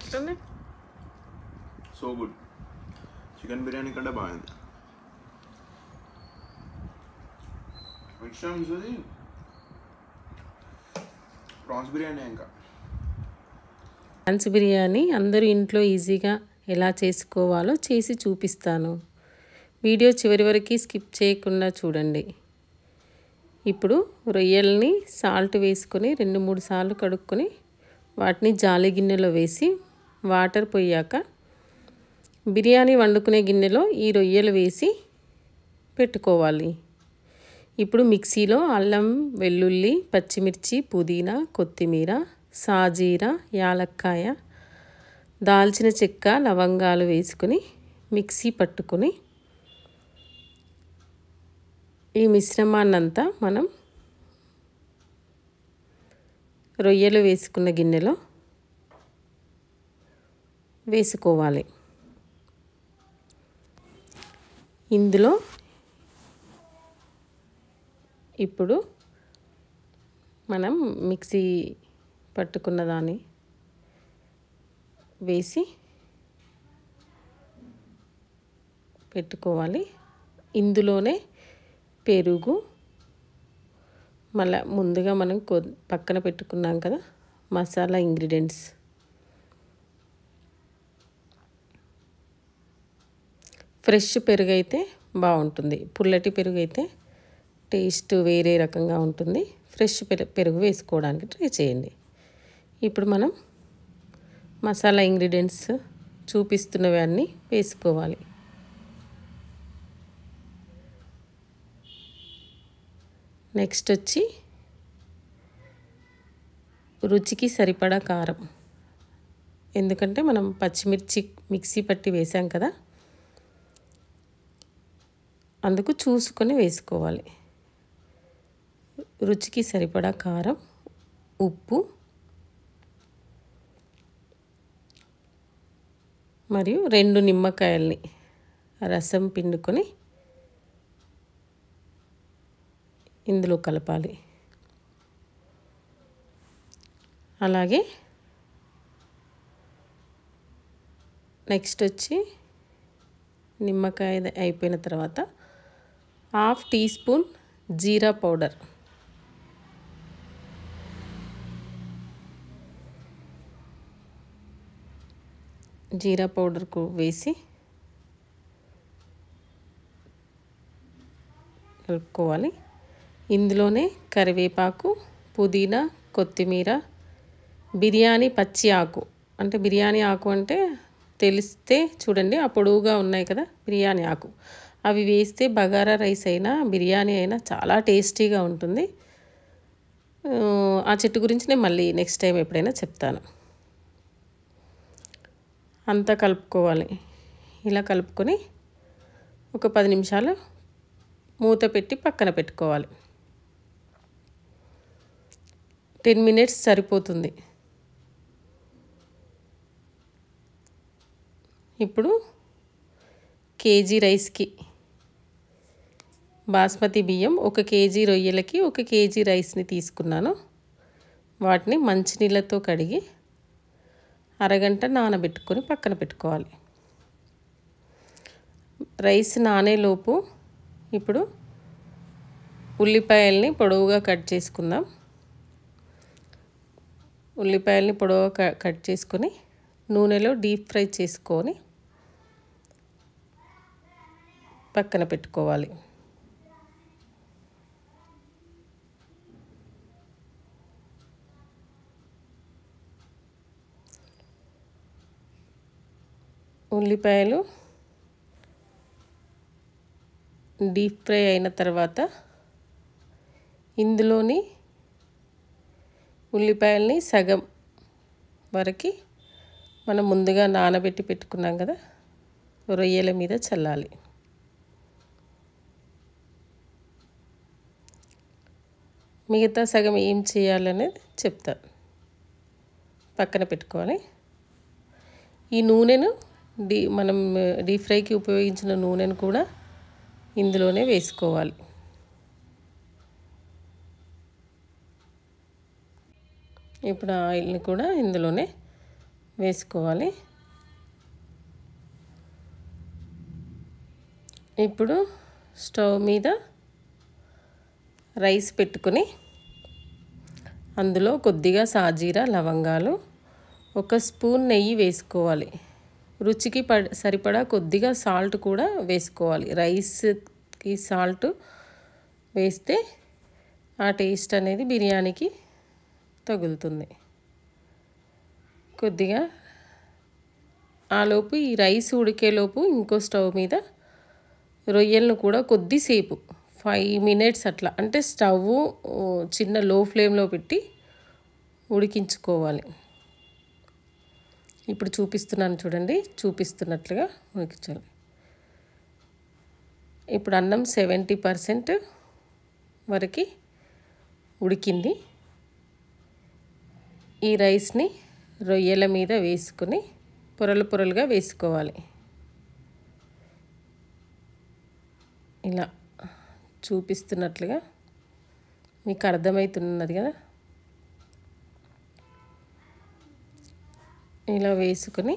ఎట్లుంది? So good. Chicken biryani కంటే బాగుంది. నెక్స్ట్ టైం చూసి ప్రాన్స్ బిర్యానీ ఇంకా ప్రాన్స్ బిర్యానీ అందరూ ఇంట్లో ఈజీగా ఎలా చేసుకోవాలో చేసి చూపిస్తాను. వీడియో చివరి వరకు స్కిప్ చేయకుండా చూడండి. ఇప్పుడు రొయ్యల్ని సాల్ట్ వేసుకొని 2-3 సార్లు కడుక్కొని వాటిని జాలి గిన్నెలో వేసి వాటర్ పోయాక బిర్యానీ వండుకునే గిన్నెలో ఈ రొయ్యలు వేసి పెట్టుకోవాలి. ఇప్పుడు మిక్సీలో అల్లం, వెల్లుల్లి, పచ్చిమిర్చి, పుదీనా, కొత్తిమీర, సాజీరా, యాలక్కాయ, దాల్చిన చెక్క, లవంగాలు వేసుకుని మిక్సీ పట్టుకుని ఈ మిశ్రమాన్నంతా మనం రొయ్యలు వేసుకున్న గిన్నెలో వేసుకోవాలి. ఇందులో ఇప్పుడు మనం మిక్సీ పట్టుకున్న దాన్ని వేసి పెట్టుకోవాలి. ఇందులోనే పెరుగు, మళ్ళీ ముందుగా మనం పక్కన పెట్టుకున్నాం కదా మసాలా ఇంగ్రీడియంట్స్, ఫ్రెష్ పెరుగు అయితే బాగుంటుంది. పుల్లటి పెరుగు అయితే టేస్ట్ వేరే రకంగా ఉంటుంది. ఫ్రెష్ పెరుగు వేసుకోవడానికి ట్రై చేయండి. ఇప్పుడు మనం మసాలా ఇంగ్రీడియంట్స్ చూపిస్తున్నవన్నీ వేసుకోవాలి. నెక్స్ట్ వచ్చి రుచికి సరిపడా కారం, ఎందుకంటే మనం పచ్చిమిర్చి మిక్సీ పట్టి వేసాం కదా, అందుకు చూసుకొని వేసుకోవాలి. రుచికి సరిపడా కారం, ఉప్పు మరియు 2 నిమ్మకాయల్ని రసం పిండుకొని ఇందులో కలపాలి. అలాగే నెక్స్ట్ వచ్చి నిమ్మకాయ అయిపోయిన తర్వాత 1/2 టీ స్పూన్ జీరా పౌడర్, జీరా పౌడర్కు వేసి కలుపుకోవాలి. ఇందులోనే కరివేపాకు, పుదీనా, కొత్తిమీర, బిర్యానీ పచ్చి ఆకు, అంటే బిర్యానీ ఆకు అంటే తెలిస్తే చూడండి ఆ పొడవుగా ఉన్నాయి కదా బిర్యానీ ఆకు, అవి వేస్తే బగారా రైస్ అయినా బిర్యానీ అయినా చాలా టేస్టీగా ఉంటుంది. ఆ చెట్టు గురించి నేను మళ్ళీ నెక్స్ట్ టైం ఎప్పుడైనా చెప్తాను. అంతా కలుపుకోవాలి. ఇలా కలుపుకొని ఒక 10 నిమిషాలు మూత పెట్టి పక్కన పెట్టుకోవాలి. 10 మినిట్స్ సరిపోతుంది. ఇప్పుడు కేజీ రైస్కి బాస్మతి బియ్యం 1 కేజీ రొయ్యలకి 1 కేజీ రైస్ని తీసుకున్నాను. వాటిని మంచినీళ్ళతో కడిగి అరగంట నానబెట్టుకొని పక్కన పెట్టుకోవాలి. రైస్ నానేలోపు ఇప్పుడు ఉల్లిపాయల్ని పొడవుగా కట్ చేసుకుందాం. ఉల్లిపాయల్ని పొడవుగా కట్ చేసుకొని నూనెలో డీప్ ఫ్రై చేసుకొని పక్కన పెట్టుకోవాలి. ఉల్లిపాయలు డీప్ ఫ్రై అయిన తర్వాత ఇందులోని ఉల్లిపాయల్ని సగం వరకు మనం ముందుగా నానబెట్టి పెట్టుకున్నాం కదా రొయ్యల మీద చల్లాలి. మిగతా సగం ఏం చేయాలనేది చెప్తాను. పక్కన పెట్టుకోవాలి. ఈ నూనెను మనం డీప్ ఫ్రైకి ఉపయోగించిన నూనెను కూడా ఇందులోనే వేసుకోవాలి. ఇప్పుడు ఆయిల్ని కూడా ఇందులోనే వేసుకోవాలి. ఇప్పుడు స్టవ్ మీద రైస్ పెట్టుకొని అందులో కొద్దిగా సాజీరా, లవంగాలు, 1 స్పూన్ నెయ్యి వేసుకోవాలి. రుచికి సరిపడా కొద్దిగా సాల్ట్ కూడా వేసుకోవాలి. రైస్కి సాల్ట్ వేస్తే ఆ టేస్ట్ అనేది బిర్యానీకి తగులుతుంది. కొద్దిగా ఆలోపు ఈ రైస్ ఉడికేలోపు ఇంకో స్టవ్ మీద రొయ్యలను కూడా కొద్దిసేపు 5 మినిట్స్ అట్లా, అంటే స్టవ్ చిన్న లో ఫ్లేమ్లో పెట్టి ఉడికించుకోవాలి. ఇప్పుడు చూపిస్తున్నాను చూడండి, చూపిస్తున్నట్లుగా ఉడికించాలి. ఇప్పుడు అన్నం 70% వరకు ఉడికింది. ఈ రైస్ని రొయ్యల మీద వేసుకొని పొరలు పొరలుగా వేసుకోవాలి. ఇలా చూపిస్తున్నట్లుగా మీకు అర్థమవుతున్నది కదా. ఇలా వేసుకొని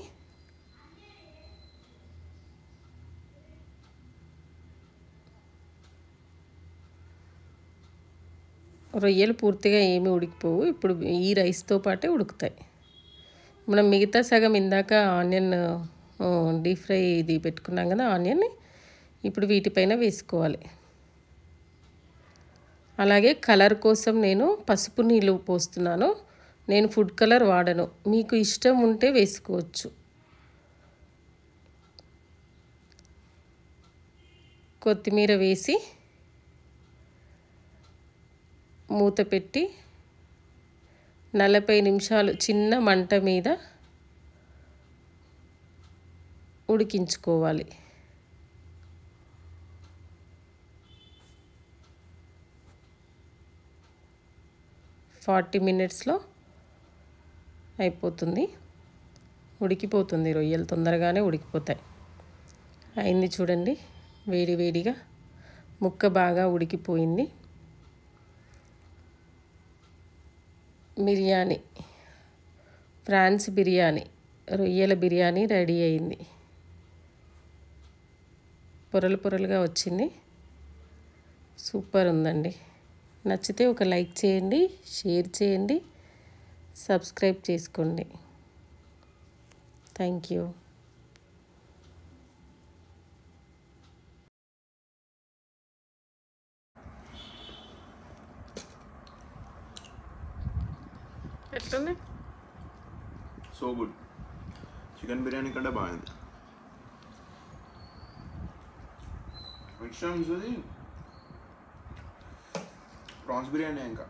రొయ్యలు పూర్తిగా ఏమీ ఉడికిపోవు. ఇప్పుడు ఈ రైస్తో పాటే ఉడుకుతాయి. మనం మిగతా సగం ఇందాక ఆనియన్ డీప్ ఫ్రై ఇది పెట్టుకున్నాం కదా, ఆనియన్ని ఇప్పుడు వీటిపైన వేసుకోవాలి. అలాగే కలర్ కోసం నేను పసుపు నీళ్ళు పోస్తున్నాను. నేను ఫుడ్ కలర్ వాడను, మీకు ఇష్టం ఉంటే వేసుకోవచ్చు. కొత్తిమీర వేసి మూత పెట్టి 40 నిమిషాలు చిన్న మంట మీద ఉడికించుకోవాలి. ఫార్టీ మినిట్స్లో అయిపోతుంది, ఉడికిపోతుంది. రొయ్యలు తొందరగానే ఉడికిపోతాయి. అయింది చూడండి, వేడి వేడిగా ముక్క బాగా ఉడికిపోయింది. బిర్యానీ, ఫ్రాన్స్ బిర్యానీ, రొయ్యల బిర్యానీ రెడీ అయింది. పొరలు పొరలుగా వచ్చింది, సూపర్ ఉందండి. నచ్చితే ఒక లైక్ చేయండి, షేర్ చేయండి, సబ్స్క్రైబ్ చేసుకోండి. Thank you. ఎట్లుంది? So good. చికెన్ బిర్యానీ కంటే బాగుంది. నెక్స్ట్ టైం చూసి ప్రాన్స్ బిర్యానీ ఇంకా